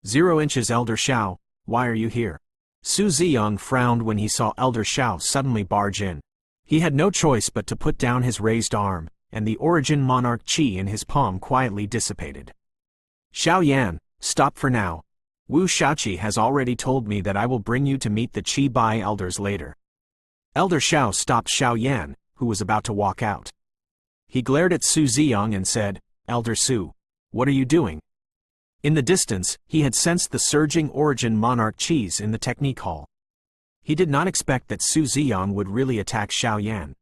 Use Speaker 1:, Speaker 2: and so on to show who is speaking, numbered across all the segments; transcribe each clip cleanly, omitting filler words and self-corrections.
Speaker 1: 0 inches Elder Xiao, why are you here? Su Ziyang frowned when he saw Elder Xiao suddenly barge in. He had no choice but to put down his raised arm, and the Origin Monarch Qi in his palm quietly dissipated. Xiao Yan, stop for now. Wu Shaoqi has already told me that I will bring you to meet the Qi Bai elders later. Elder Xiao stopped Xiao Yan, who was about to walk out. He glared at Su Ziyang and said, Elder Su, what are you doing? In the distance, he had sensed the surging Origin Monarch Qis in the technique hall. He did not expect that Su Ziyang would really attack Xiao Yan.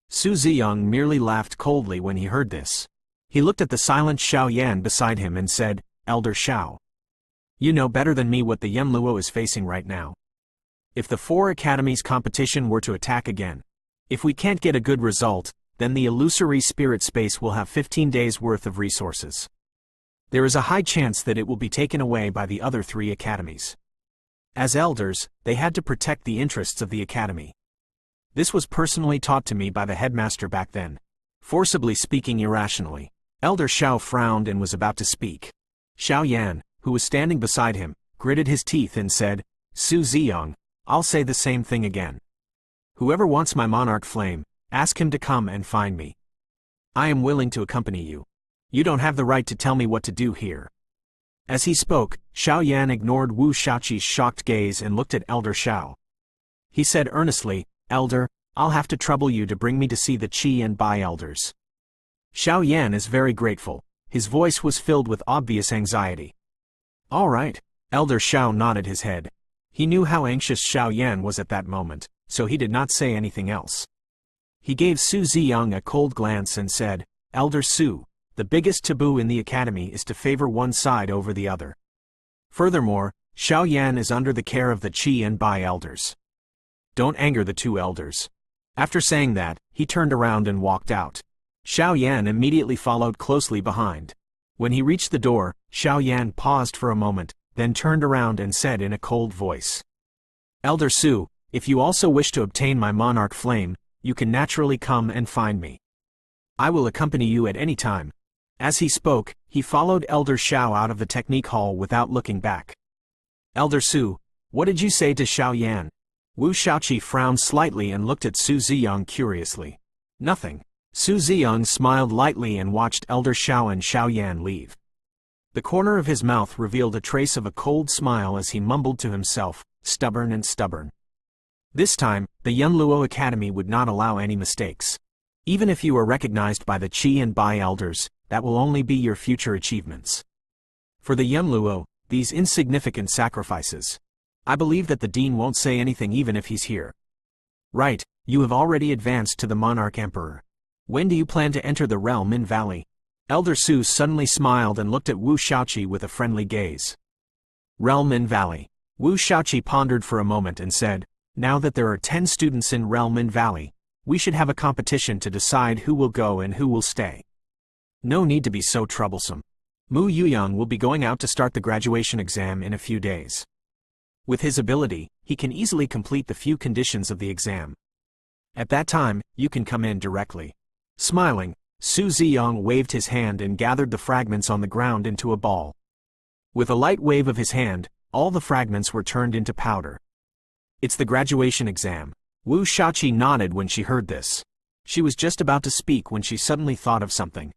Speaker 1: Su Ziyang merely laughed coldly when he heard this. He looked at the silent Xiao Yan beside him and said, Elder Xiao, you know better than me what the Yanluo is facing right now. If the 4 academies competition were to attack again, if we can't get a good result, then the illusory spirit space will have 15 days worth of resources. There is a high chance that it will be taken away by the other 3 academies. As elders, they had to protect the interests of the academy. This was personally taught to me by the headmaster back then. Forcibly speaking irrationally, Elder Xiao frowned and was about to speak. Xiao Yan, who was standing beside him, gritted his teeth and said, Su Ziyang, I'll say the same thing again. Whoever wants my monarch flame, ask him to come and find me. I am willing to accompany you. You don't have the right to tell me what to do here. As he spoke, Xiao Yan ignored Wu Shaoqi's shocked gaze and looked at Elder Xiao. He said earnestly, Elder, I'll have to trouble you to bring me to see the Qi and Bai elders. Xiao Yan is very grateful. His voice was filled with obvious anxiety. All right. Elder Xiao nodded his head. He knew how anxious Xiao Yan was at that moment, so he did not say anything else. He gave Su Ziyang a cold glance and said, Elder Su, the biggest taboo in the academy is to favor one side over the other. Furthermore, Xiao Yan is under the care of the Qi and Bai elders. Don't anger the 2 elders. After saying that, he turned around and walked out. Xiao Yan immediately followed closely behind. When he reached the door, Xiao Yan paused for a moment, then turned around and said in a cold voice, Elder Su, if you also wish to obtain my monarch flame, you can naturally come and find me. I will accompany you at any time. As he spoke, he followed Elder Xiao out of the technique hall without looking back. Elder Su, what did you say to Xiao Yan? Wu Shaoqi frowned slightly and looked at Su Ziyang curiously. Nothing. Su Ziyang smiled lightly and watched Elder Xiao and Xiao Yan leave. The corner of his mouth revealed a trace of a cold smile as he mumbled to himself, stubborn and stubborn. This time, the Yanluo Academy would not allow any mistakes. Even if you are recognized by the Qi and Bai elders, that will only be your future achievements. For the Yanluo, these insignificant sacrifices. I believe that the dean won't say anything even if he's here. Right, you have already advanced to the Monarch Emperor. When do you plan to enter the realm in Valley? Elder Su suddenly smiled and looked at Wu Shaoqi with a friendly gaze. Realm in Valley. Wu Shaoqi pondered for a moment and said, now that there are 10 students in Realm in Valley, we should have a competition to decide who will go and who will stay. No need to be so troublesome. Mu Yuyang will be going out to start the graduation exam in a few days. With his ability, he can easily complete the few conditions of the exam. At that time, you can come in directly. Smiling, Su Ziyang waved his hand and gathered the fragments on the ground into a ball. With a light wave of his hand, all the fragments were turned into powder. It's the graduation exam. Wu Shaoqi nodded when she heard this. She was just about to speak when she suddenly thought of something.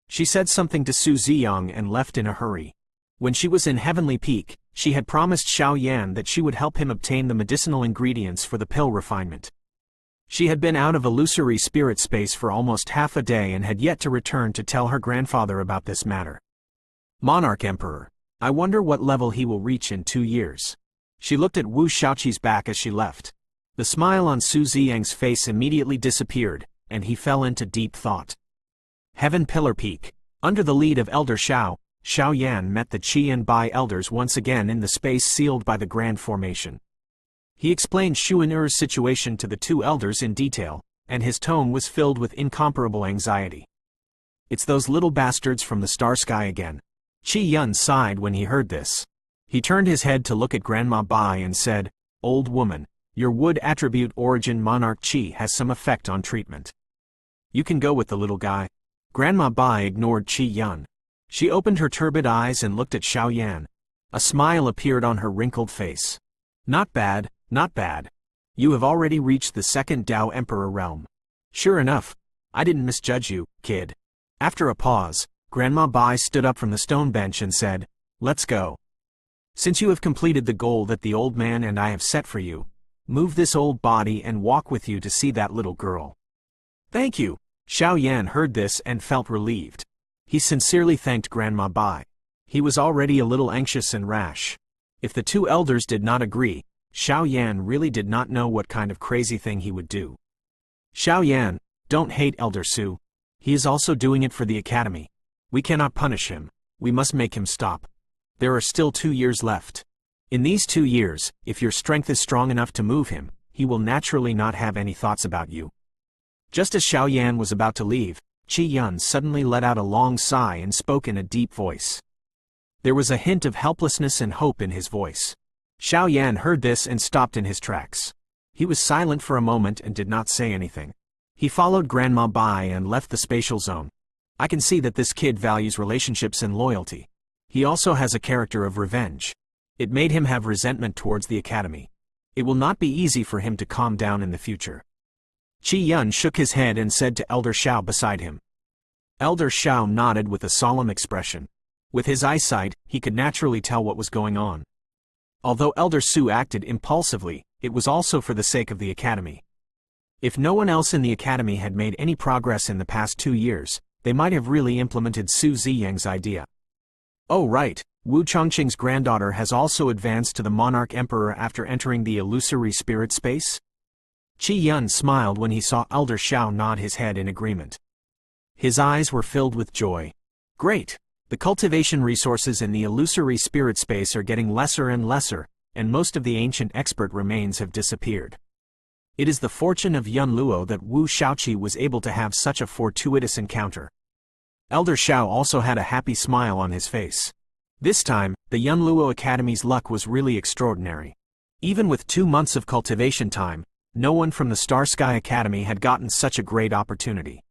Speaker 1: She said something to Su Ziyang and left in a hurry. When she was in Heavenly Peak, she had promised Xiao Yan that she would help him obtain the medicinal ingredients for the pill refinement. She had been out of illusory spirit space for almost half a day and had yet to return to tell her grandfather about this matter. Monarch Emperor. I wonder what level he will reach in 2 years. She looked at Wu Shaoqi's back as she left. The smile on Su Ziyang's face immediately disappeared, and he fell into deep thought. Heaven Pillar Peak. Under the lead of Elder Xiao, Xiao Yan met the Qi and Bai elders once again in the space sealed by the Grand Formation. He explained Xuan'er's situation to the 2 elders in detail, and his tone was filled with incomparable anxiety. It's those little bastards from the star sky again. Qi Yun sighed when he heard this. He turned his head to look at Grandma Bai and said, Old woman, your wood attribute Origin Monarch Qi has some effect on treatment. You can go with the little guy. Grandma Bai ignored Qi Yun. She opened her turbid eyes and looked at Xiao Yan. A smile appeared on her wrinkled face. Not bad, not bad. You have already reached the second Tao Emperor realm. Sure enough, I didn't misjudge you, kid. After a pause, Grandma Bai stood up from the stone bench and said, let's go. Since you have completed the goal that the old man and I have set for you, move this old body and walk with you to see that little girl. Thank you. Xiao Yan heard this and felt relieved. He sincerely thanked Grandma Bai. He was already a little anxious and rash. If the two elders did not agree, Xiao Yan really did not know what kind of crazy thing he would do. Xiao Yan, don't hate Elder Su. He is also doing it for the academy. We cannot punish him. We must make him stop. There are still 2 years left. In these 2 years, if your strength is strong enough to move him, he will naturally not have any thoughts about you. Just as Xiao Yan was about to leave, Qi Yun suddenly let out a long sigh and spoke in a deep voice. There was a hint of helplessness and hope in his voice. Xiao Yan heard this and stopped in his tracks. He was silent for a moment and did not say anything. He followed Grandma Bai and left the spatial zone. I can see that this kid values relationships and loyalty. He also has a character of revenge. It made him have resentment towards the academy. It will not be easy for him to calm down in the future. Qi Yun shook his head and said to Elder Xiao beside him. Elder Xiao nodded with a solemn expression. With his eyesight, he could naturally tell what was going on. Although Elder Su acted impulsively, it was also for the sake of the academy. If no one else in the academy had made any progress in the past 2 years, they might have really implemented Su Ziyang's idea. Oh right, Wu Chongqing's granddaughter has also advanced to the Monarch Emperor after entering the illusory spirit space? Qi Yun smiled when he saw Elder Xiao nod his head in agreement. His eyes were filled with joy. Great! The cultivation resources in the illusory spirit space are getting lesser and lesser, and most of the ancient expert remains have disappeared. It is the fortune of Yun Luo that Wu Shaoqi was able to have such a fortuitous encounter. Elder Xiao also had a happy smile on his face. This time, the Yun Luo Academy's luck was really extraordinary. Even with 2 months of cultivation time, no one from the Star Sky Academy had gotten such a great opportunity.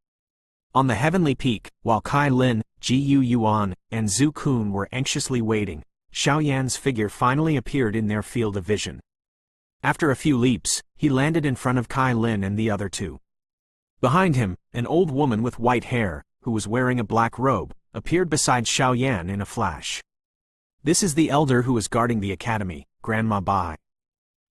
Speaker 1: On the heavenly peak, while Kai Lin, Ji Yu Yuan, and Zhu Kun were anxiously waiting, Xiao Yan's figure finally appeared in their field of vision. After a few leaps, he landed in front of Kai Lin and the other two. Behind him, an old woman with white hair, who was wearing a black robe, appeared beside Xiao Yan in a flash. This is the elder who is guarding the academy, Grandma Bai.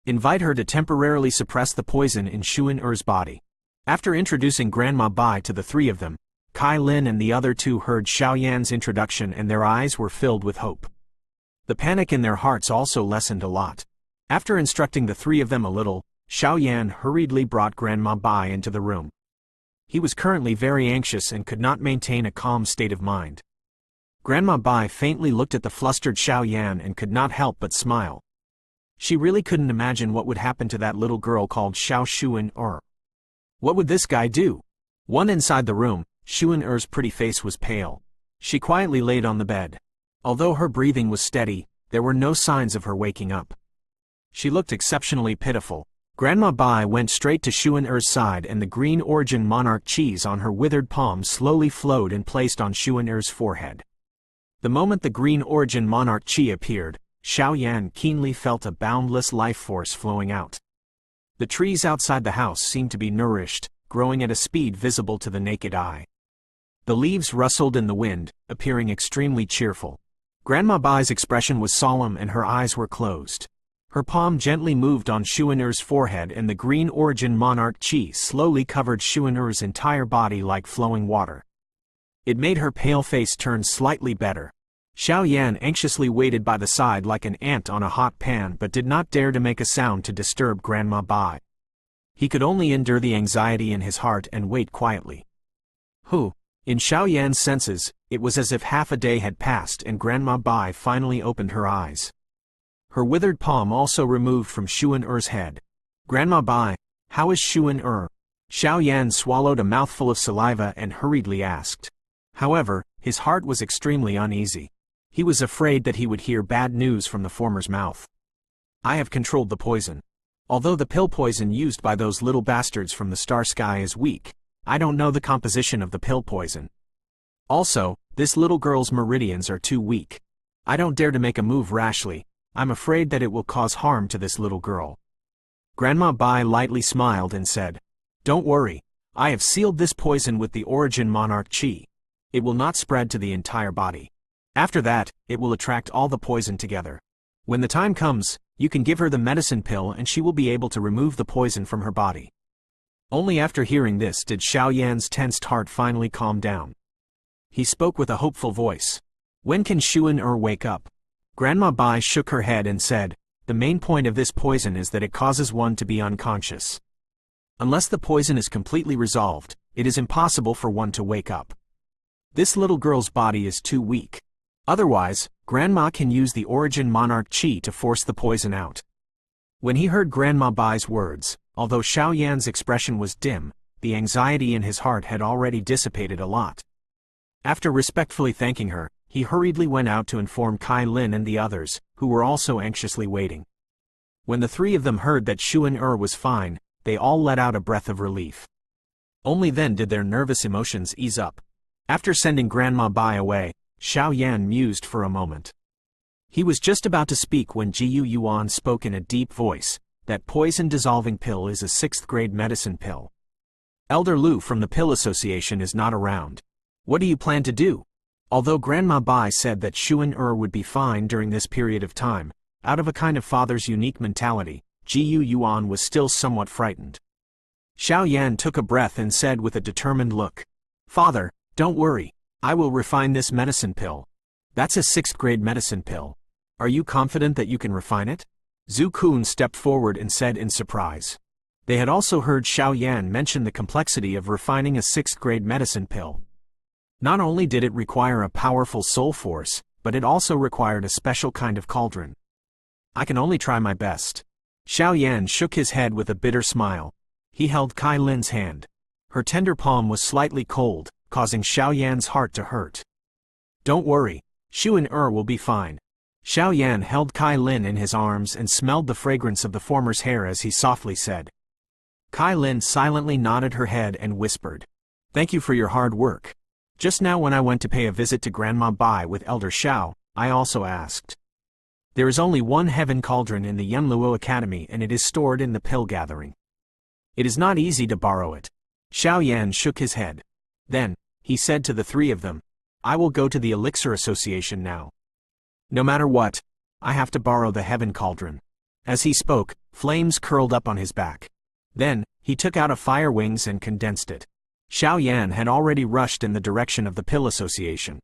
Speaker 1: Invite her to temporarily suppress the poison in Xuan Er's body. After introducing Grandma Bai to the 3 of them, Kai Lin and the other 2 heard Xiao Yan's introduction and their eyes were filled with hope. The panic in their hearts also lessened a lot. After instructing the 3 of them a little, Xiao Yan hurriedly brought Grandma Bai into the room. He was currently very anxious and could not maintain a calm state of mind. Grandma Bai faintly looked at the flustered Xiao Yan and could not help but smile. She really couldn't imagine what would happen to that little girl called Xiao Xuan Er. What would this guy do? One inside the room, Xuan Er's pretty face was pale. She quietly laid on the bed. Although her breathing was steady, there were no signs of her waking up. She looked exceptionally pitiful. Grandma Bai went straight to Xuan Er's side and the green origin monarch cheese on her withered palm slowly flowed and placed on Xuan Er's forehead. The moment the green origin monarch chi appeared, Xiao Yan keenly felt a boundless life force flowing out. The trees outside the house seemed to be nourished, growing at a speed visible to the naked eye. The leaves rustled in the wind, appearing extremely cheerful. Grandma Bai's expression was solemn and her eyes were closed. Her palm gently moved on Xuan Er's forehead and the green origin monarch chi slowly covered Xuan Er's entire body like flowing water. It made her pale face turn slightly better. Xiao Yan anxiously waited by the side like an ant on a hot pan but did not dare to make a sound to disturb Grandma Bai. He could only endure the anxiety in his heart and wait quietly. In Xiao Yan's senses, it was as if half a day had passed and Grandma Bai finally opened her eyes. Her withered palm also removed from Xuan Er's head. Grandma Bai, how is Xuan Er? Xiao Yan swallowed a mouthful of saliva and hurriedly asked. However, his heart was extremely uneasy. He was afraid that he would hear bad news from the former's mouth. I have controlled the poison. Although the pill poison used by those little bastards from the Star Sky is weak, I don't know the composition of the pill poison. Also, this little girl's meridians are too weak. I don't dare to make a move rashly. I'm afraid that it will cause harm to this little girl. Grandma Bai lightly smiled and said, Don't worry. I have sealed this poison with the origin monarch chi. It will not spread to the entire body. After that, it will attract all the poison together. When the time comes, you can give her the medicine pill and she will be able to remove the poison from her body. Only after hearing this did Xiao Yan's tensed heart finally calm down. He spoke with a hopeful voice. When can Xuan wake up? Grandma Bai shook her head and said, The main point of this poison is that it causes one to be unconscious. Unless the poison is completely resolved, it is impossible for one to wake up. This little girl's body is too weak. Otherwise, Grandma can use the origin monarch chi to force the poison out. When he heard Grandma Bai's words, although Xiao Yan's expression was dim, the anxiety in his heart had already dissipated a lot. After respectfully thanking her, he hurriedly went out to inform Kai Lin and the others, who were also anxiously waiting. When the three of them heard that Xuan was fine, they all let out a breath of relief. Only then did their nervous emotions ease up. After sending Grandma Bai away, Xiao Yan mused for a moment. He was just about to speak when Jiyu Yuan spoke in a deep voice. That poison-dissolving pill is a 6th-grade medicine pill. Elder Lu from the Pill Association is not around. What do you plan to do? Although Grandma Bai said that Xuan would be fine during this period of time, out of a kind of father's unique mentality, Jiyu Yuan was still somewhat frightened. Xiao Yan took a breath and said with a determined look, Father, don't worry. I will refine this medicine pill. That's a 6th-grade medicine pill. Are you confident that you can refine it? Zhu Kun stepped forward and said in surprise. They had also heard Xiao Yan mention the complexity of refining a 6th-grade medicine pill. Not only did it require a powerful soul force, but it also required a special kind of cauldron. I can only try my best. Xiao Yan shook his head with a bitter smile. He held Kai Lin's hand. Her tender palm was slightly cold, causing Xiao Yan's heart to hurt. Don't worry, Xuan will be fine. Xiao Yan held Kai Lin in his arms and smelled the fragrance of the former's hair as he softly said. Kai Lin silently nodded her head and whispered, Thank you for your hard work. Just now when I went to pay a visit to Grandma Bai with Elder Xiao, I also asked. There is only one heaven cauldron in the Yunluo Academy and it is stored in the pill gathering. It is not easy to borrow it. Xiao Yan shook his head. Then, he said to the three of them, I will go to the Elixir Association now. No matter what, I have to borrow the heaven cauldron. As he spoke, flames curled up on his back. Then, he took out a fire wings and condensed it. Xiao Yan had already rushed in the direction of the Pill Association.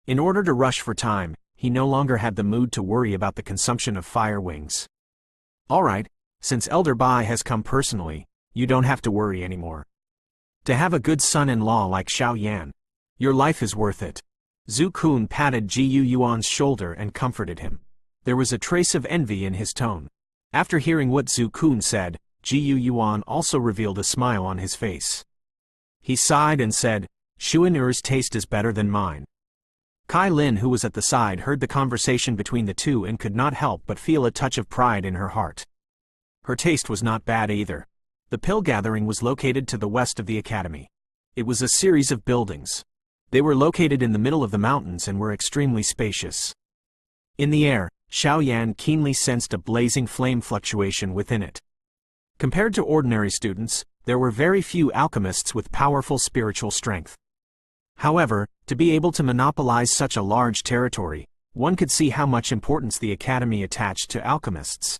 Speaker 1: In order to rush for time, he no longer had the mood to worry about the consumption of fire wings. Alright, since Elder Bai has come personally, you don't have to worry anymore. To have a good son-in-law like Xiao Yan, your life is worth it. Zhu Kun patted Jiyu Yuan's shoulder and comforted him. There was a trace of envy in his tone. After hearing what Zhu Kun said, Jiyu Yuan also revealed a smile on his face. He sighed and said, Xuan taste is better than mine. Kai Lin, who was at the side, heard the conversation between the two and could not help but feel a touch of pride in her heart. Her taste was not bad either. The pill gathering was located to the west of the academy. It was a series of buildings. They were located in the middle of the mountains and were extremely spacious. In the air, Xiao Yan keenly sensed a blazing flame fluctuation within it. Compared to ordinary students, there were very few alchemists with powerful spiritual strength. However, to be able to monopolize such a large territory, one could see how much importance the academy attached to alchemists.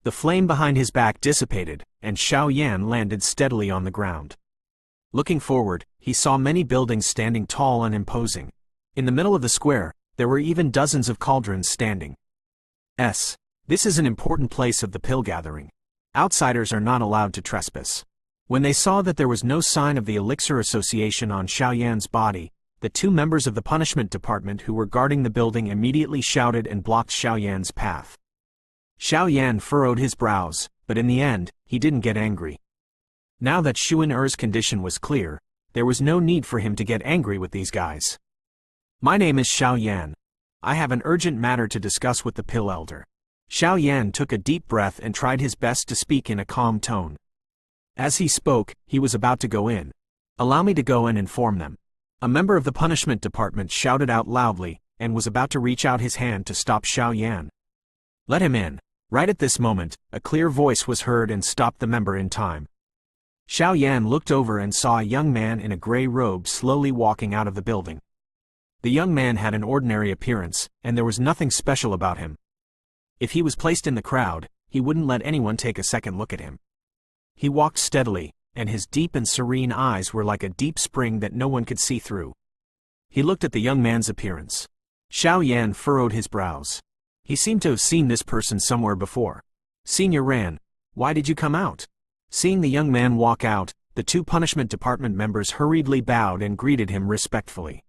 Speaker 1: The flame behind his back dissipated, and Xiao Yan landed steadily on the ground. Looking forward, he saw many buildings standing tall and imposing. In the middle of the square, there were even dozens of cauldrons standing. This is an important place of the pill gathering. Outsiders are not allowed to trespass. When they saw that there was no sign of the Elixir Association on Xiao Yan's body, the two members of the punishment department who were guarding the building immediately shouted and blocked Xiao Yan's path. Xiao Yan furrowed his brows, but in the end, he didn't get angry. Now that Xuan condition was clear, there was no need for him to get angry with these guys. My name is Xiao Yan. I have an urgent matter to discuss with the Pill Elder. Xiao Yan took a deep breath and tried his best to speak in a calm tone. As he spoke, he was about to go in. Allow me to go and inform them. A member of the punishment department shouted out loudly, and was about to reach out his hand to stop Xiao Yan. "Let him in." Right at this moment, a clear voice was heard and stopped the member in time. Xiao Yan looked over and saw a young man in a gray robe slowly walking out of the building. The young man had an ordinary appearance, and there was nothing special about him. If he was placed in the crowd, he wouldn't let anyone take a second look at him. He walked steadily, and his deep and serene eyes were like a deep spring that no one could see through. He looked at the young man's appearance. Xiao Yan furrowed his brows. He seemed to have seen this person somewhere before. "Senior Ran, why did you come out?" Seeing the young man walk out, the two punishment department members hurriedly bowed and greeted him respectfully.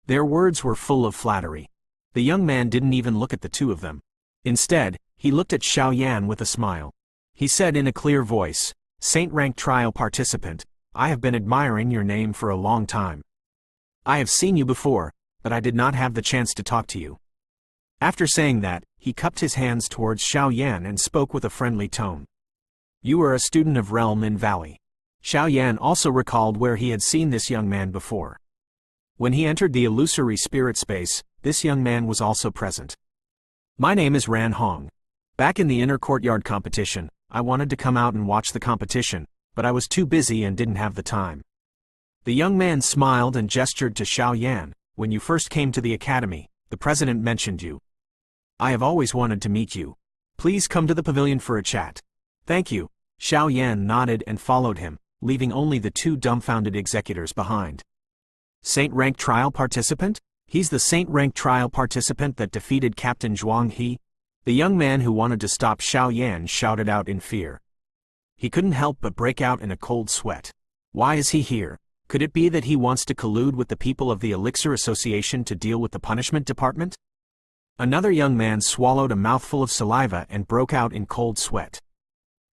Speaker 1: Their words were full of flattery. The young man didn't even look at the two of them. Instead, he looked at Xiao Yan with a smile. He said in a clear voice, "Saint Rank trial participant, I have been admiring your name for a long time. I have seen you before, but I did not have the chance to talk to you." After saying that, he cupped his hands towards Xiao Yan and spoke with a friendly tone. "You are a student of Realm in Valley." Xiao Yan also recalled where he had seen this young man before. When he entered the illusory spirit space, this young man was also present. "My name is Ran Hong. Back in the inner courtyard competition, I wanted to come out and watch the competition, but I was too busy and didn't have the time." The young man smiled and gestured to Xiao Yan. "When you first came to the academy, the president mentioned you. I have always wanted to meet you. Please come to the pavilion for a chat." "Thank you." Xiao Yan nodded and followed him, leaving only the two dumbfounded executors behind. "Saint Rank trial participant? He's the Saint Rank trial participant that defeated Captain Zhuang He?" The young man who wanted to stop Xiao Yan shouted out in fear. He couldn't help but break out in a cold sweat. Why is he here? Could it be that he wants to collude with the people of the Elixir Association to deal with the punishment department? Another young man swallowed a mouthful of saliva and broke out in cold sweat.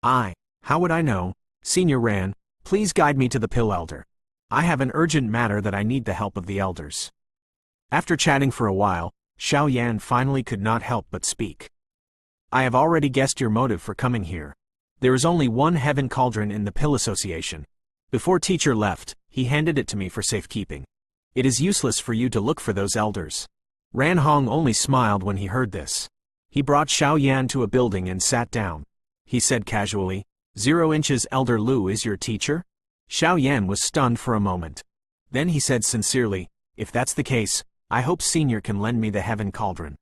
Speaker 1: How would I know? Senior Ran, please guide me to the Pill Elder. I have an urgent matter that I need the help of the elders." After chatting for a while, Xiao Yan finally could not help but speak. "I have already guessed your motive for coming here. There is only one heaven cauldron in the Pill Association. Before teacher left, he handed it to me for safekeeping. It is useless for you to look for those elders." Ran Hong only smiled when he heard this. He brought Xiao Yan to a building and sat down. He said casually, 0 inches Elder Lu is your teacher?" Xiao Yan was stunned for a moment. Then he said sincerely, "If that's the case, I hope Senior can lend me the Heaven Cauldron."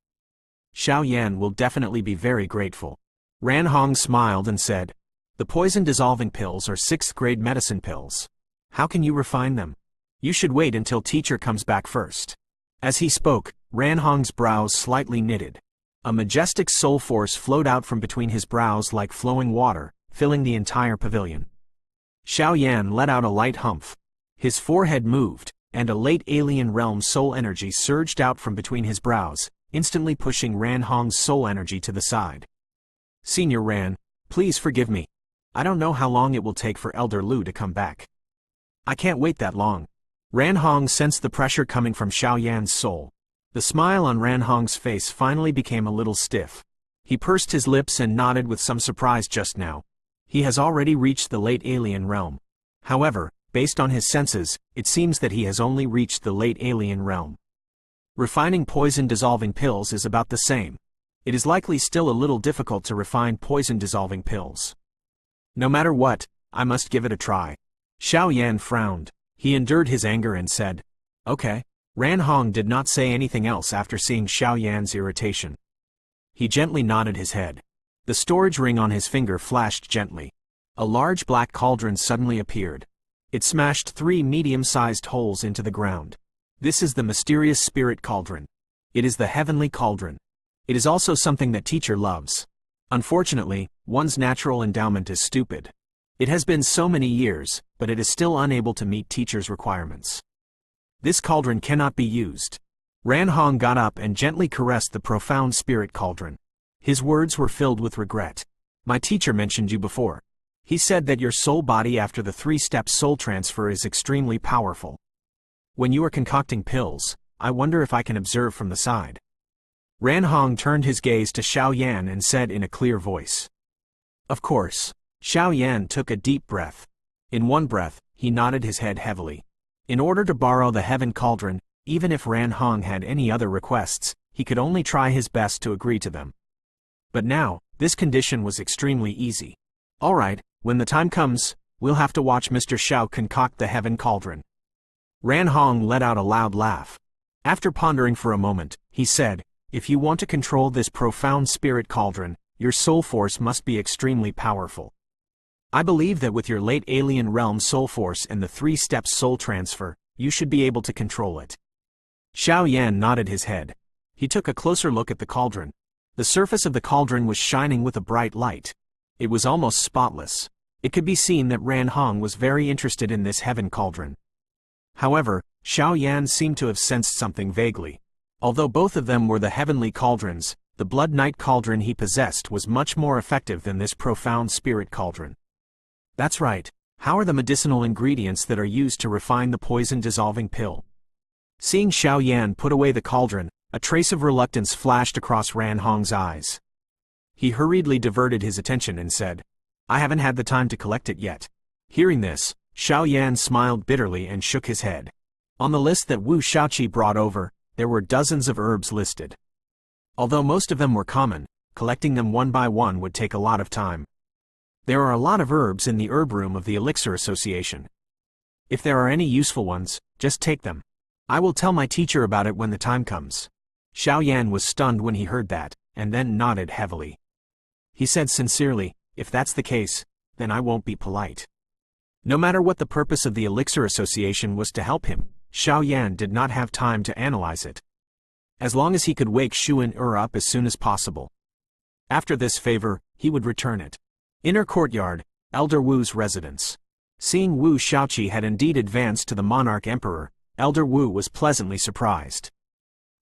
Speaker 1: Xiao Yan will definitely be very grateful. Ran Hong smiled and said, "The poison-dissolving pills are 6th grade medicine pills. How can you refine them? You should wait until teacher comes back first." As he spoke, Ran Hong's brows slightly knitted. A majestic soul force flowed out from between his brows like flowing water, filling the entire pavilion. Xiao Yan let out a light humph. His forehead moved, and a late alien realm soul energy surged out from between his brows, instantly pushing Ran Hong's soul energy to the side. "Senior Ran, please forgive me. I don't know how long it will take for Elder Lu to come back. I can't wait that long." Ran Hong sensed the pressure coming from Xiao Yan's soul. The smile on Ran Hong's face finally became a little stiff. He pursed his lips and nodded with some surprise just now. He has already reached the late alien realm. However, based on his senses, it seems that he has only reached the late alien realm. Refining poison-dissolving pills is about the same. It is likely still a little difficult to refine poison-dissolving pills. No matter what, I must give it a try. Xiao Yan frowned. He endured his anger and said, "Okay." Ran Hong did not say anything else after seeing Xiao Yan's irritation. He gently nodded his head. The storage ring on his finger flashed gently. A large black cauldron suddenly appeared. It smashed 3 medium-sized holes into the ground. This is the mysterious spirit cauldron. It is the heavenly cauldron. It is also something that teacher loves. Unfortunately, one's natural endowment is stupid. It has been so many years, but it is still unable to meet teacher's requirements. This cauldron cannot be used. Ran Hong got up and gently caressed the profound spirit cauldron. His words were filled with regret. "My teacher mentioned you before. He said that your soul body after the 3-step soul transfer is extremely powerful. When you are concocting pills, I wonder if I can observe from the side." Ran Hong turned his gaze to Xiao Yan and said in a clear voice, "Of course." Xiao Yan took a deep breath. In one breath, he nodded his head heavily. In order to borrow the Heaven Cauldron, Even if Ran Hong had any other requests, he could only try his best to agree to them. But now, this condition was extremely easy. All right, when the time comes, we'll have to watch Mr. Xiao concoct the heaven cauldron. Ran Hong let out a loud laugh. After pondering for a moment, he said, if you want to control this profound spirit cauldron, your soul force must be extremely powerful. I believe that with your late alien realm soul force and the 3-step soul transfer, you should be able to control it. Xiao Yan nodded his head. He took a closer look at the cauldron. The surface of the cauldron was shining with a bright light. It was almost spotless. It could be seen that Ran Hong was very interested in this heaven cauldron. However, Xiao Yan seemed to have sensed something vaguely. Although both of them were the heavenly cauldrons, the Blood Knight cauldron he possessed was much more effective than this profound spirit cauldron. That's right. How are the medicinal ingredients that are used to refine the poison-dissolving pill? Seeing Xiao Yan put away the cauldron, a trace of reluctance flashed across Ran Hong's eyes. He hurriedly diverted his attention and said, I haven't had the time to collect it yet. Hearing this, Xiao Yan smiled bitterly and shook his head. On the list that Wu Shaoqi brought over, there were dozens of herbs listed. Although most of them were common, collecting them one by one would take a lot of time. There are a lot of herbs in the herb room of the Elixir Association. If there are any useful ones, just take them. I will tell my teacher about it when the time comes. Xiao Yan was stunned when he heard that, and then nodded heavily. He said sincerely, if that's the case, then I won't be polite. No matter what the purpose of the Elixir Association was to help him, Xiao Yan did not have time to analyze it. As long as he could wake Xuan up as soon as possible. After this favor, he would return it. Inner courtyard, Elder Wu's residence. Seeing Wu Shaoqi had indeed advanced to the monarch emperor, Elder Wu was pleasantly surprised.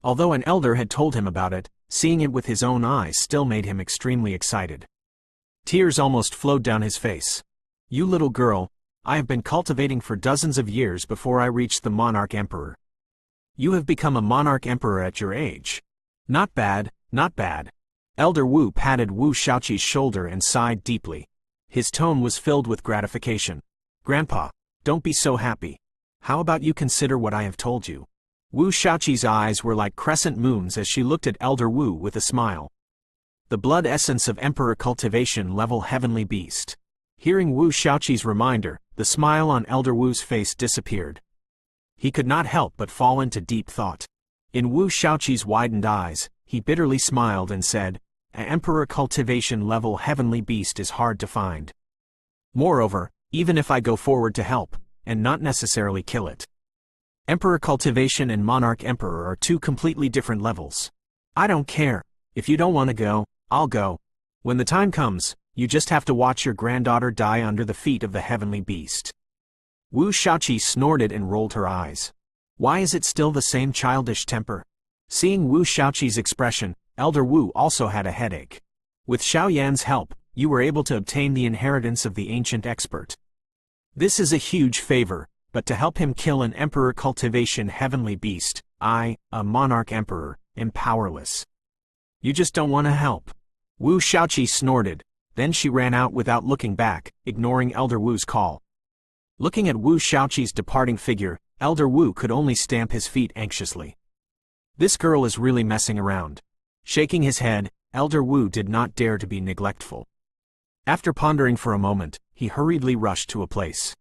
Speaker 1: Although an elder had told him about it, seeing it with his own eyes still made him extremely excited. Tears almost flowed down his face. You little girl, I have been cultivating for dozens of years before I reached the monarch emperor. You have become a monarch emperor at your age. Not bad, not bad. Elder Wu patted Wu Shaoqi's shoulder and sighed deeply. His tone was filled with gratification. Grandpa, don't be so happy. How about you consider what I have told you? Wu Shaoqi's eyes were like crescent moons as she looked at Elder Wu with a smile. The blood essence of Emperor Cultivation level Heavenly Beast. Hearing Wu Shaoqi's reminder, the smile on Elder Wu's face disappeared. He could not help but fall into deep thought. In Wu Shaoqi's widened eyes, he bitterly smiled and said, an Emperor Cultivation level Heavenly Beast is hard to find. Moreover, even if I go forward to help, and not necessarily kill it. Emperor Cultivation and Monarch Emperor are two completely different levels. I don't care. If you don't want to go, I'll go. When the time comes, you just have to watch your granddaughter die under the feet of the Heavenly Beast. Wu Shaoqi snorted and rolled her eyes. Why is it still the same childish temper? Seeing Wu Shaoqi's expression, Elder Wu also had a headache. With Xiao Yan's help, you were able to obtain the inheritance of the ancient expert. This is a huge favor, but to help him kill an Emperor Cultivation Heavenly Beast, I, a Monarch Emperor, am powerless. You just don't want to help. Wu Shaoqi snorted, then she ran out without looking back, ignoring Elder Wu's call. Looking at Wu Shaoqi's departing figure, Elder Wu could only stamp his feet anxiously. This girl is really messing around. Shaking his head, Elder Wu did not dare to be neglectful. After pondering for a moment, he hurriedly rushed to a place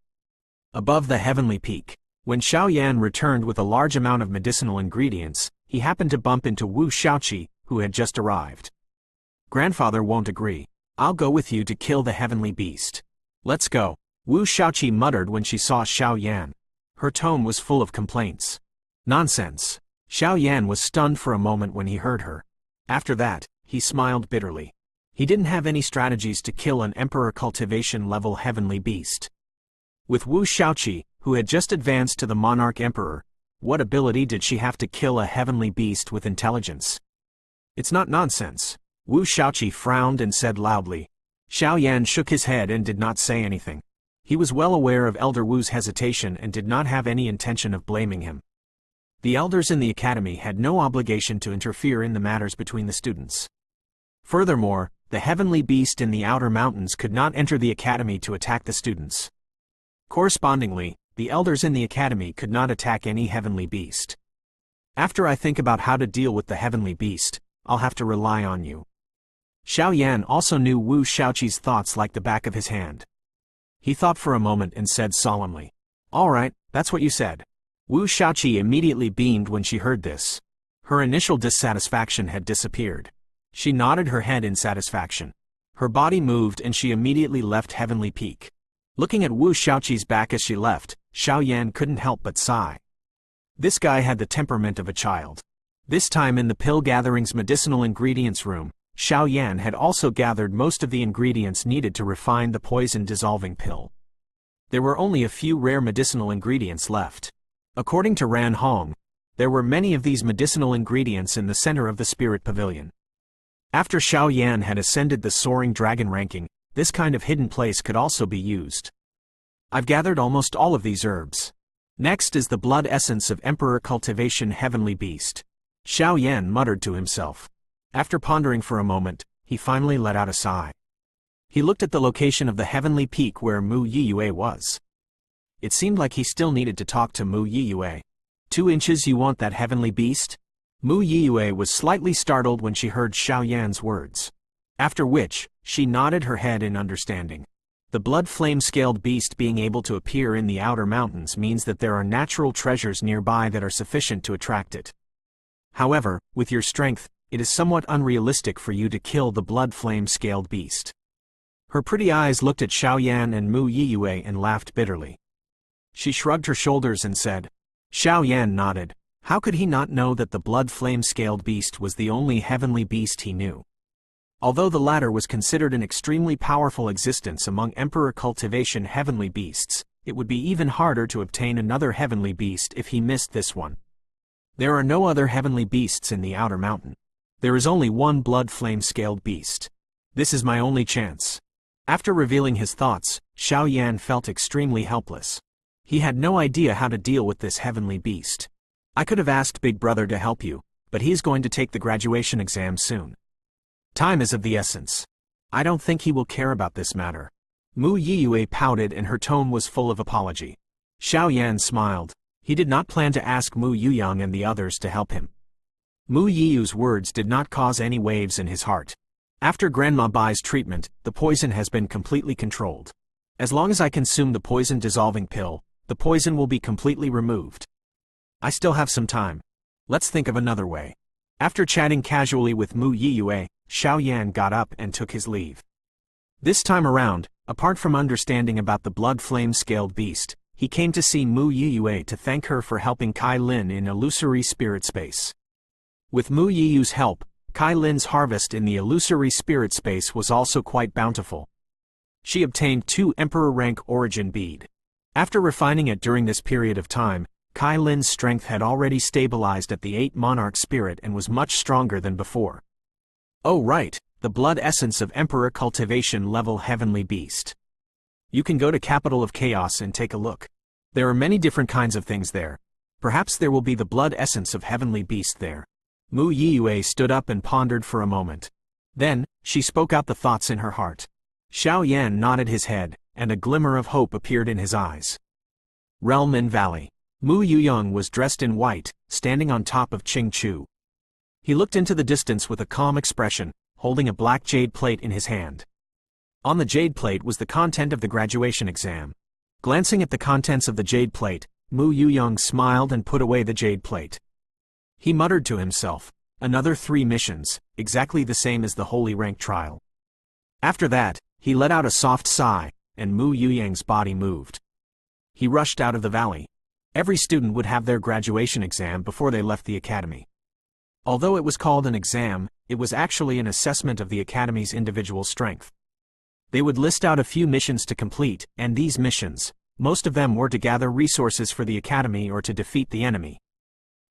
Speaker 1: above the heavenly peak. When Xiao Yan returned with a large amount of medicinal ingredients, he happened to bump into Wu Shaoqi, who had just arrived. Grandfather won't agree. I'll go with you to kill the heavenly beast. Let's go, Wu Shaoqi muttered when she saw Xiao Yan. Her tone was full of complaints. Nonsense. Xiao Yan was stunned for a moment when he heard her. After that, he smiled bitterly. He didn't have any strategies to kill an Emperor Cultivation level heavenly beast. With Wu Shaoqi, who had just advanced to the Monarch Emperor, what ability did she have to kill a heavenly beast with intelligence? It's not nonsense. Wu Shaoqi frowned and said loudly. Xiao Yan shook his head and did not say anything. He was well aware of Elder Wu's hesitation and did not have any intention of blaming him. The elders in the academy had no obligation to interfere in the matters between the students. Furthermore, the heavenly beast in the outer mountains could not enter the academy to attack the students. Correspondingly, the elders in the academy could not attack any heavenly beast. After I think about how to deal with the heavenly beast, I'll have to rely on you. Xiao Yan also knew Wu Shaoqi's thoughts like the back of his hand. He thought for a moment and said solemnly, "All right, that's what you said." Wu Shaoqi immediately beamed when she heard this. Her initial dissatisfaction had disappeared. She nodded her head in satisfaction. Her body moved and she immediately left Heavenly Peak. Looking at Wu Shaoqi's back as she left, Xiao Yan couldn't help but sigh. This guy had the temperament of a child. This time in the Pill Gathering's medicinal ingredients room, Xiao Yan had also gathered most of the ingredients needed to refine the poison-dissolving pill. There were only a few rare medicinal ingredients left. According to Ran Hong, there were many of these medicinal ingredients in the center of the Spirit Pavilion. After Xiao Yan had ascended the Soaring Dragon ranking, this kind of hidden place could also be used. I've gathered almost all of these herbs. Next is the blood essence of Emperor Cultivation Heavenly Beast. Xiao Yan muttered to himself. After pondering for a moment, he finally let out a sigh. He looked at the location of the Heavenly Peak where Mu Yiyue was. It seemed like he still needed to talk to Mu Yiyue. 2 inches you want that heavenly beast? Mu Yiyue was slightly startled when she heard Xiao Yan's words. After which, she nodded her head in understanding. The blood flame-scaled beast being able to appear in the outer mountains means that there are natural treasures nearby that are sufficient to attract it. However, with your strength, it is somewhat unrealistic for you to kill the blood flame-scaled beast. Her pretty eyes looked at Xiao Yan and Mu Yiyue and laughed bitterly. She shrugged her shoulders and said. Xiao Yan nodded. How could he not know that the blood flame-scaled beast was the only heavenly beast he knew? Although the latter was considered an extremely powerful existence among Emperor Cultivation heavenly beasts, it would be even harder to obtain another heavenly beast if he missed this one. There are no other heavenly beasts in the outer mountain. There is only one blood flame-scaled beast. This is my only chance. After revealing his thoughts, Xiao Yan felt extremely helpless. He had no idea how to deal with this heavenly beast. I could have asked Big Brother to help you, but he's going to take the graduation exam soon. Time is of the essence. I don't think he will care about this matter. Mu Yiyue pouted and her tone was full of apology. Xiao Yan smiled. He did not plan to ask Mu Yuyang and the others to help him. Mu Yiyu's words did not cause any waves in his heart. After Grandma Bai's treatment, the poison has been completely controlled. As long as I consume the poison-dissolving pill, the poison will be completely removed. I still have some time. Let's think of another way. After chatting casually with Mu Yiyue, Xiao Yan got up and took his leave. This time around, apart from understanding about the blood flame-scaled beast, he came to see Mu Yiyue to thank her for helping Kai Lin in illusory spirit space. With Mu Yiyu's help, Kai Lin's harvest in the illusory spirit space was also quite bountiful. She obtained 2 Emperor rank origin bead. After refining it during this period of time, Kai Lin's strength had already stabilized at the 8 monarch spirit and was much stronger than before. Oh right, the blood essence of Emperor Cultivation level heavenly beast. You can go to Capital of Chaos and take a look. There are many different kinds of things there. Perhaps there will be the blood essence of heavenly beast there. Mu Yiyue stood up and pondered for a moment. Then, she spoke out the thoughts in her heart. Xiao Yan nodded his head, and a glimmer of hope appeared in his eyes. Realm and Valley. Mu Yuyang was dressed in white, standing on top of Qing Chu. He looked into the distance with a calm expression, holding a black jade plate in his hand. On the jade plate was the content of the graduation exam. Glancing at the contents of the jade plate, Mu Yuyang smiled and put away the jade plate. He muttered to himself, another 3 missions, exactly the same as the Holy Rank trial. After that, he let out a soft sigh, and Mu Yuyang's body moved. He rushed out of the valley. Every student would have their graduation exam before they left the academy. Although it was called an exam, it was actually an assessment of the academy's individual strength. They would list out a few missions to complete, and these missions, most of them were to gather resources for the academy or to defeat the enemy.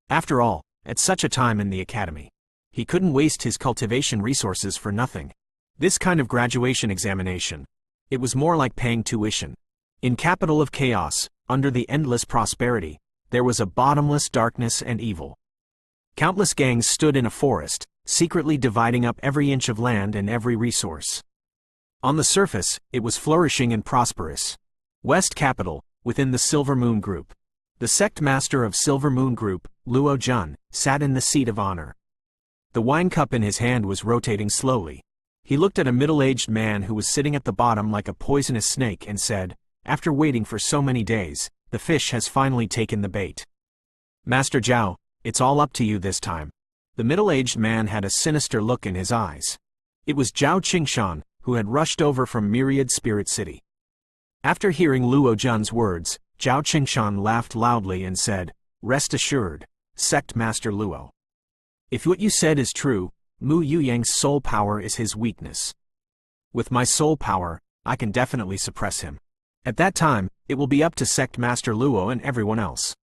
Speaker 1: After all, at such a time in the academy, he couldn't waste his cultivation resources for nothing. This kind of graduation examination, it was more like paying tuition. In Capital of Chaos, under the endless prosperity, there was a bottomless darkness and evil. Countless gangs stood in a forest, secretly dividing up every inch of land and every resource. On the surface, it was flourishing and prosperous. West Capital, within the Silver Moon Group. The sect master of Silver Moon Group, Luo Jun, sat in the seat of honor. The wine cup in his hand was rotating slowly. He looked at a middle-aged man who was sitting at the bottom like a poisonous snake and said, "After waiting for so many days, the fish has finally taken the bait. Master Zhao, it's all up to you this time." The middle-aged man had a sinister look in his eyes. It was Zhao Qingshan, who had rushed over from Myriad Spirit City. After hearing Luo Jun's words, Zhao Qingshan laughed loudly and said, "Rest assured, Sect Master Luo. If what you said is true, Mu Yuyang's soul power is his weakness. With my soul power, I can definitely suppress him. At that time, it will be up to Sect Master Luo and everyone else."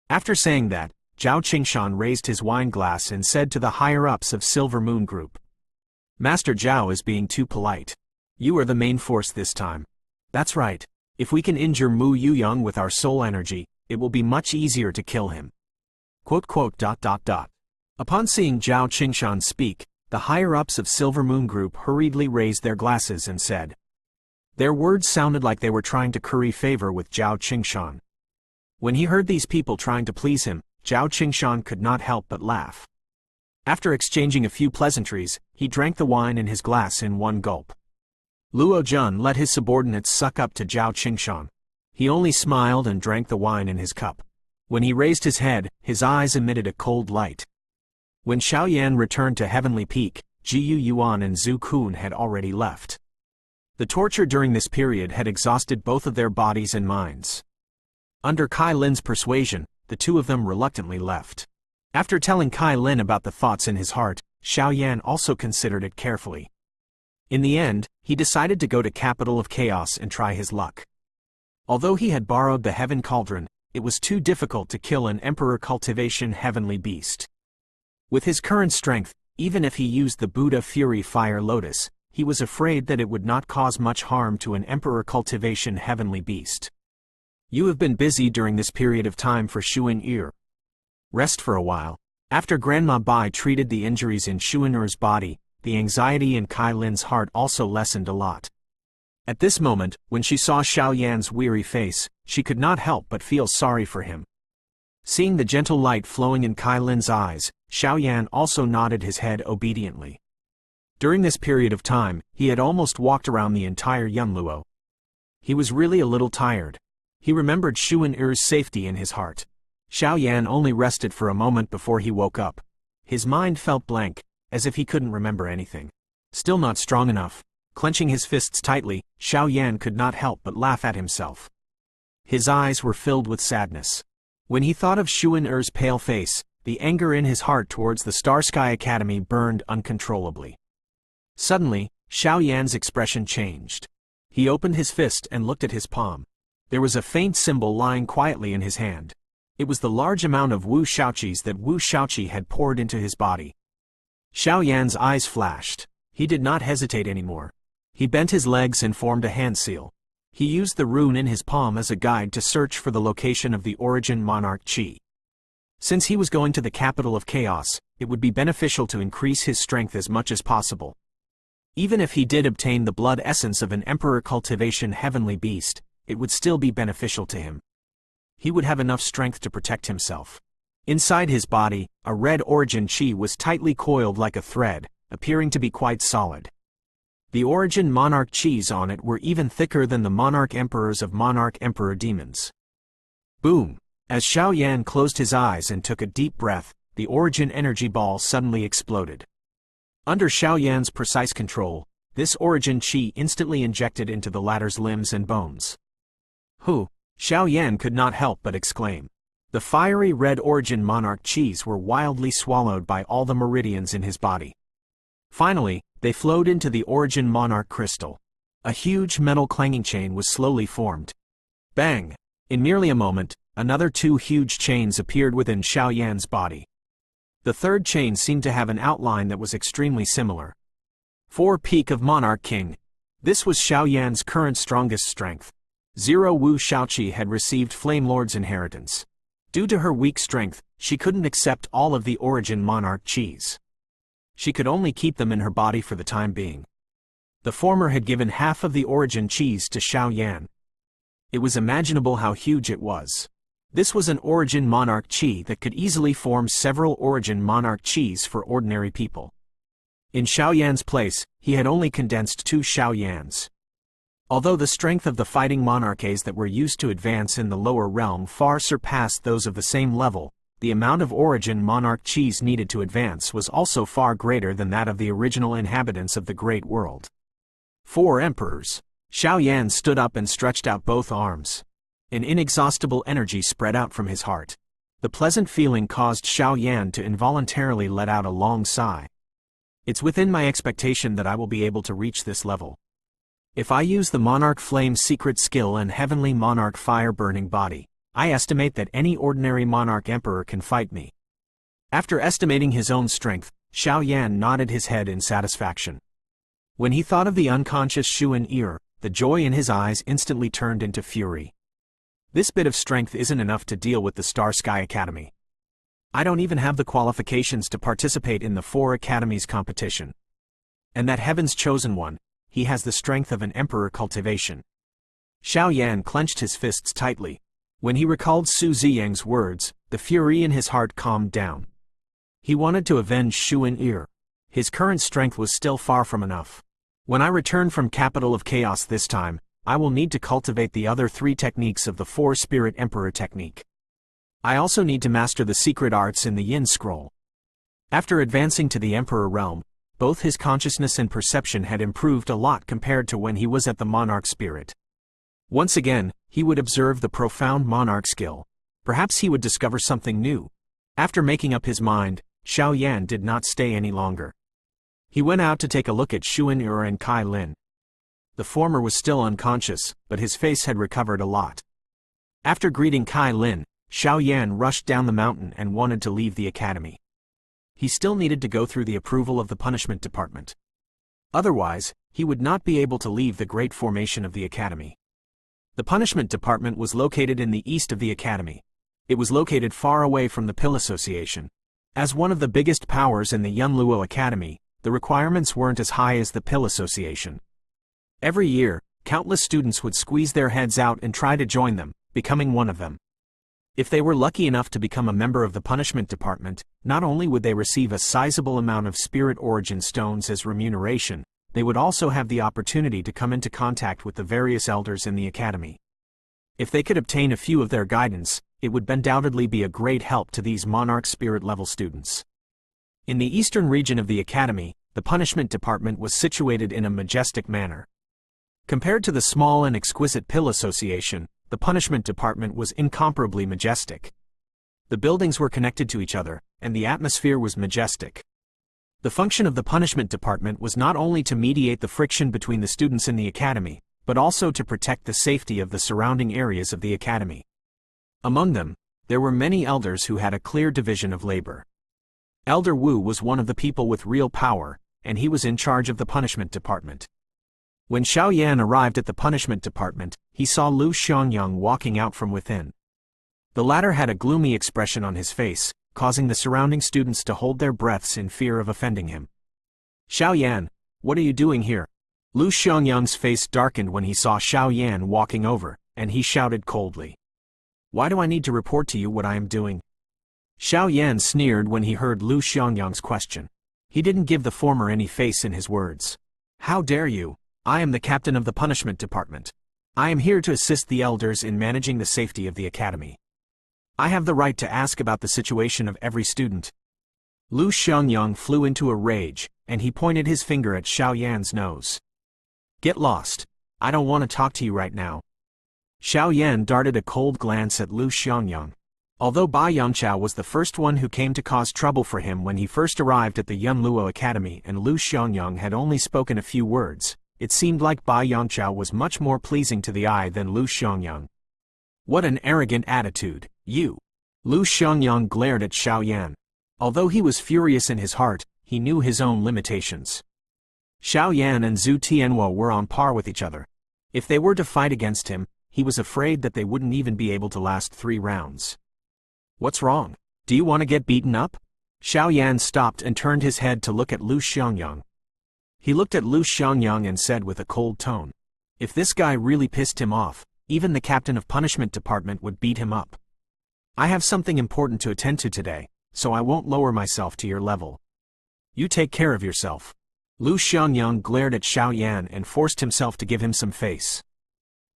Speaker 1: After saying that, Zhao Qingshan raised his wine glass and said to the higher-ups of Silver Moon Group, "Master Zhao is being too polite. You are the main force this time. That's right. If we can injure Mu Yuyang with our soul energy, it will be much easier to kill him." Upon seeing Zhao Qingshan speak, the higher-ups of Silver Moon Group hurriedly raised their glasses and said. Their words sounded like they were trying to curry favor with Zhao Qingshan. When he heard these people trying to please him, Zhao Qingshan could not help but laugh. After exchanging a few pleasantries, he drank the wine in his glass in one gulp. Luo Jun let his subordinates suck up to Zhao Qingshan. He only smiled and drank the wine in his cup. When he raised his head, his eyes emitted a cold light. When Xiaoyan returned to Heavenly Peak, Jiyu Yuan and Zhu Kun had already left. The torture during this period had exhausted both of their bodies and minds. Under Kai Lin's persuasion, the two of them reluctantly left. After telling Kai Lin about the thoughts in his heart, Xiaoyan also considered it carefully. In the end, he decided to go to Capital of Chaos and try his luck. Although he had borrowed the Heaven Cauldron, it was too difficult to kill an Emperor Cultivation Heavenly Beast. With his current strength, even if he used the Buddha Fury Fire Lotus, he was afraid that it would not cause much harm to an Emperor Cultivation Heavenly Beast. You have been busy during this period of time for Xuan-Er. Rest for a while. After Grandma Bai treated the injuries in Xuan-Er's body, the anxiety in Kai Lin's heart also lessened a lot. At this moment, when she saw Xiaoyan's weary face, she could not help but feel sorry for him. Seeing the gentle light flowing in Kai Lin's eyes, Xiaoyan also nodded his head obediently. During this period of time, he had almost walked around the entire Yunluo. He was really a little tired. He remembered Xuan-Er's safety in his heart. Xiaoyan only rested for a moment before he woke up. His mind felt blank, as if he couldn't remember anything. Still not strong enough. Clenching his fists tightly, Xiaoyan could not help but laugh at himself. His eyes were filled with sadness. When he thought of Xuan-Er's pale face, the anger in his heart towards the Star Sky Academy burned uncontrollably. Suddenly, Xiaoyan's expression changed. He opened his fist and looked at his palm. There was a faint symbol lying quietly in his hand. It was the large amount of Wu Shaoqis that Wu Shaoqi had poured into his body. Xiaoyan's eyes flashed. He did not hesitate anymore. He bent his legs and formed a hand seal. He used the rune in his palm as a guide to search for the location of the Origin Monarch Qi. Since he was going to the capital of chaos, it would be beneficial to increase his strength as much as possible. Even if he did obtain the blood essence of an Emperor Cultivation Heavenly Beast, it would still be beneficial to him. He would have enough strength to protect himself. Inside his body, a red Origin Qi was tightly coiled like a thread, appearing to be quite solid. The Origin Monarch Qis on it were even thicker than the Monarch Emperors of Monarch Emperor Demons. Boom! As Xiaoyan closed his eyes and took a deep breath, the Origin Energy Ball suddenly exploded. Under Xiaoyan's precise control, this Origin Qi instantly injected into the latter's limbs and bones. Hu! Xiaoyan could not help but exclaim. The fiery red Origin Monarch Qis were wildly swallowed by all the meridians in his body. Finally, they flowed into the Origin Monarch Crystal. A huge metal clanging chain was slowly formed. Bang! In merely a moment, another two huge chains appeared within Xiaoyan's body. The third chain seemed to have an outline that was extremely similar. 4 Peak of Monarch King. This was Xiaoyan's current strongest strength. 0 Wu Shaoqi had received Flame Lord's inheritance. Due to her weak strength, she couldn't accept all of the Origin Monarch Qis. She could only keep them in her body for the time being. The former had given half of the Origin Qis to Xiaoyan. It was imaginable how huge it was. This was an Origin Monarch Chi that could easily form several Origin Monarch Chis for ordinary people. In Xiaoyan's place, he had only condensed 2 Xiaoyans. Although the strength of the fighting monarchs that were used to advance in the lower realm far surpassed those of the same level, the amount of Origin Monarch Chis needed to advance was also far greater than that of the original inhabitants of the Great World. 4 emperors. Xiaoyan stood up and stretched out both arms. An inexhaustible energy spread out from his heart. The pleasant feeling caused Xiaoyan to involuntarily let out a long sigh. It's within my expectation that I will be able to reach this level. If I use the Monarch Flame secret skill and Heavenly Monarch Fire Burning Body, I estimate that any ordinary Monarch Emperor can fight me. After estimating his own strength, Xiaoyan nodded his head in satisfaction. When he thought of the unconscious Shuan Er, the joy in his eyes instantly turned into fury. This bit of strength isn't enough to deal with the Star Sky Academy. I don't even have the qualifications to participate in the 4 academies competition. And that Heaven's Chosen One, he has the strength of an Emperor cultivation. Xiaoyan clenched his fists tightly. When he recalled Su Ziyang's words, the fury in his heart calmed down. He wanted to avenge Shuan Er. His current strength was still far from enough. When I return from Capital of Chaos this time, I will need to cultivate the other 3 techniques of the 4 Spirit Emperor technique. I also need to master the secret arts in the Yin Scroll. After advancing to the Emperor realm, both his consciousness and perception had improved a lot compared to when he was at the Monarch Spirit. Once again, he would observe the profound Monarch skill. Perhaps he would discover something new. After making up his mind, Xiaoyan did not stay any longer. He went out to take a look at Shuan Er and Kai Lin. The former was still unconscious, but his face had recovered a lot. After greeting Kai Lin, Xiaoyan rushed down the mountain and wanted to leave the academy. He still needed to go through the approval of the punishment department. Otherwise, he would not be able to leave the great formation of the academy. The punishment department was located in the east of the academy. It was located far away from the Pill Association. As one of the biggest powers in the Yunluo Academy, the requirements weren't as high as the Pill Association. Every year, countless students would squeeze their heads out and try to join them, becoming one of them. If they were lucky enough to become a member of the punishment department, not only would they receive a sizable amount of spirit origin stones as remuneration, they would also have the opportunity to come into contact with the various elders in the academy. If they could obtain a few of their guidance, it would undoubtedly be a great help to these Monarch Spirit level students. In the eastern region of the academy, the punishment department was situated in a majestic manner. Compared to the small and exquisite Pill Association, the punishment department was incomparably majestic. The buildings were connected to each other, and the atmosphere was majestic. The function of the punishment department was not only to mediate the friction between the students in the academy, but also to protect the safety of the surrounding areas of the academy. Among them, there were many elders who had a clear division of labor. Elder Wu was one of the people with real power, and he was in charge of the punishment department. When Xiaoyan arrived at the punishment department, he saw Lu Xiangyang walking out from within. The latter had a gloomy expression on his face, causing the surrounding students to hold their breaths in fear of offending him. "Xiaoyan, what are you doing here?" Lu Xiangyang's face darkened when he saw Xiaoyan walking over, and he shouted coldly. "Why do I need to report to you what I am doing?" Xiaoyan sneered when he heard Lu Xiangyang's question. He didn't give the former any face in his words. "How dare you? I am the captain of the punishment department. I am here to assist the elders in managing the safety of the academy. I have the right to ask about the situation of every student." Lu Xiangyang flew into a rage, and he pointed his finger at Xiaoyan's nose. "Get lost. I don't want to talk to you right now." Xiaoyan darted a cold glance at Lu Xiangyang. Although Bai Yangchao was the first one who came to cause trouble for him when he first arrived at the Yunluo Academy and Lu Xiangyang had only spoken a few words, it seemed like Bai Yangchao was much more pleasing to the eye than Lu Xiangyang. "What an arrogant attitude, you!" Lu Xiangyang glared at Xiaoyan. Although he was furious in his heart, he knew his own limitations. Xiaoyan and Zhu Tianhuo were on par with each other. If they were to fight against him, he was afraid that they wouldn't even be able to last 3 rounds. "What's wrong? Do you want to get beaten up?" Xiaoyan stopped and turned his head to look at Lu Xiangyang. He looked at Lu Xiangyang and said with a cold tone, "If this guy really pissed him off, even the captain of punishment department would beat him up." I have something important to attend to today, so I won't lower myself to your level. You take care of yourself. Lu Xiangyang glared at Xiao Yan and forced himself to give him some face.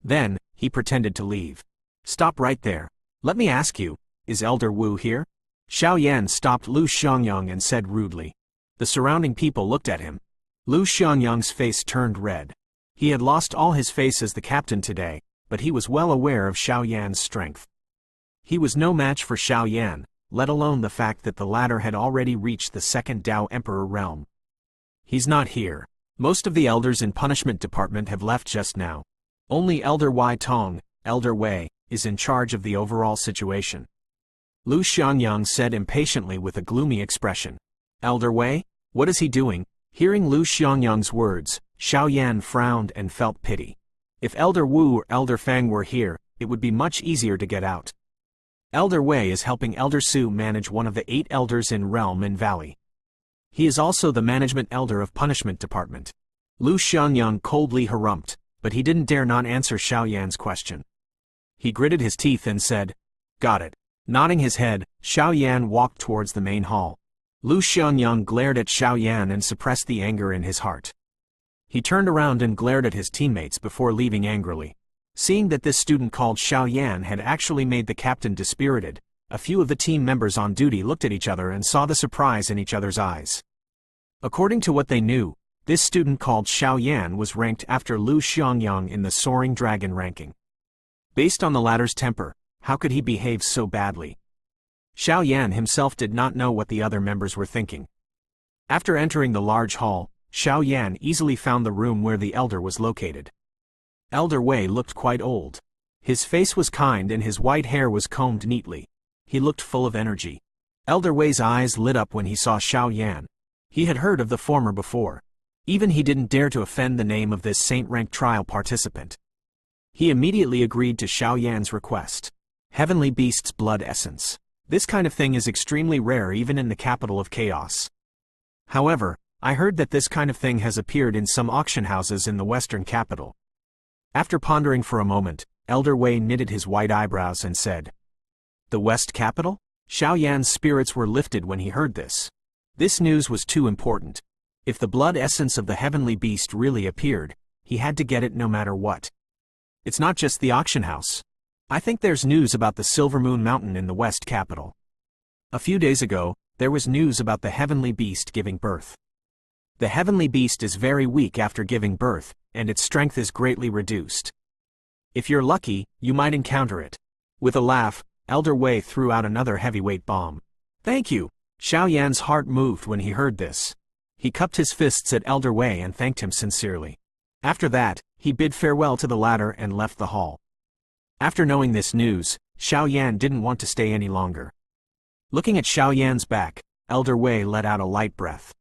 Speaker 1: Then, he pretended to leave. Stop right there. Let me ask you, is Elder Wu here? Xiao Yan stopped Lu Xiangyang and said rudely. The surrounding people looked at him. Lu Xiangyang's face turned red. He had lost all his face as the captain today, but he was well aware of Xiao Yan's strength. He was no match for Xiao Yan, let alone the fact that the latter had already reached the second Dao Emperor realm. He's not here. Most of the elders in punishment department have left just now. Only Elder Wei Tong, Elder Wei, is in charge of the overall situation. Lu Xiangyang said impatiently with a gloomy expression. Elder Wei? What is he doing? Hearing Lu Xiangyang's words, Xiao Yan frowned and felt pity. If Elder Wu or Elder Fang were here, it would be much easier to get out. Elder Wei is helping Elder Su manage one of the 8 elders in Realm and Valley. He is also the management elder of punishment department. Lu Xiangyang coldly harumphed, but he didn't dare not answer Xiao Yan's question. He gritted his teeth and said, "Got it." Nodding his head, Xiao Yan walked towards the main hall. Lu Xiangyang glared at Xiao Yan and suppressed the anger in his heart. He turned around and glared at his teammates before leaving angrily. Seeing that this student called Xiao Yan had actually made the captain dispirited, a few of the team members on duty looked at each other and saw the surprise in each other's eyes. According to what they knew, this student called Xiao Yan was ranked after Lu Xiangyang in the Soaring Dragon ranking. Based on the latter's temper, how could he behave so badly? Xiao Yan himself did not know what the other members were thinking. After entering the large hall, Xiao Yan easily found the room where the elder was located. Elder Wei looked quite old. His face was kind and his white hair was combed neatly. He looked full of energy. Elder Wei's eyes lit up when he saw Xiao Yan. He had heard of the former before. Even he didn't dare to offend the name of this saint-rank trial participant. He immediately agreed to Xiao Yan's request. Heavenly Beast's blood essence. This kind of thing is extremely rare even in the capital of chaos. However, I heard that this kind of thing has appeared in some auction houses in the western capital. After pondering for a moment, Elder Wei knitted his white eyebrows and said, "The West capital?" Xiao Yan's spirits were lifted when he heard this. This news was too important. If the blood essence of the heavenly beast really appeared, he had to get it no matter what. It's not just the auction house. I think there's news about the Silver Moon Mountain in the West capital. A few days ago, there was news about the heavenly beast giving birth. The heavenly beast is very weak after giving birth, and its strength is greatly reduced. If you're lucky, you might encounter it. With a laugh, Elder Wei threw out another heavyweight bomb. Thank you. Xiao Yan's heart moved when he heard this. He cupped his fists at Elder Wei and thanked him sincerely. After that, he bid farewell to the latter and left the hall. After knowing this news, Xiao Yan didn't want to stay any longer. Looking at Xiao Yan's back, Elder Wei let out a light breath.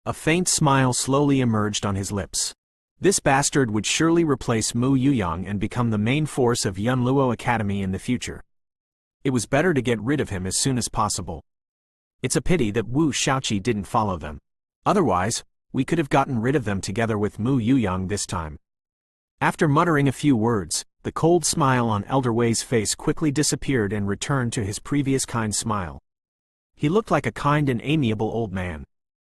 Speaker 1: A faint smile slowly emerged on his lips. This bastard would surely replace Mu Yuyang and become the main force of Yunluo Academy in the future. It was better to get rid of him as soon as possible. It's a pity that Wu Shaoqi didn't follow them. Otherwise, we could have gotten rid of them together with Mu Yuyang this time. After muttering a few words, the cold smile on Elder Wei's face quickly disappeared and returned to his previous kind smile. He looked like a kind and amiable old man.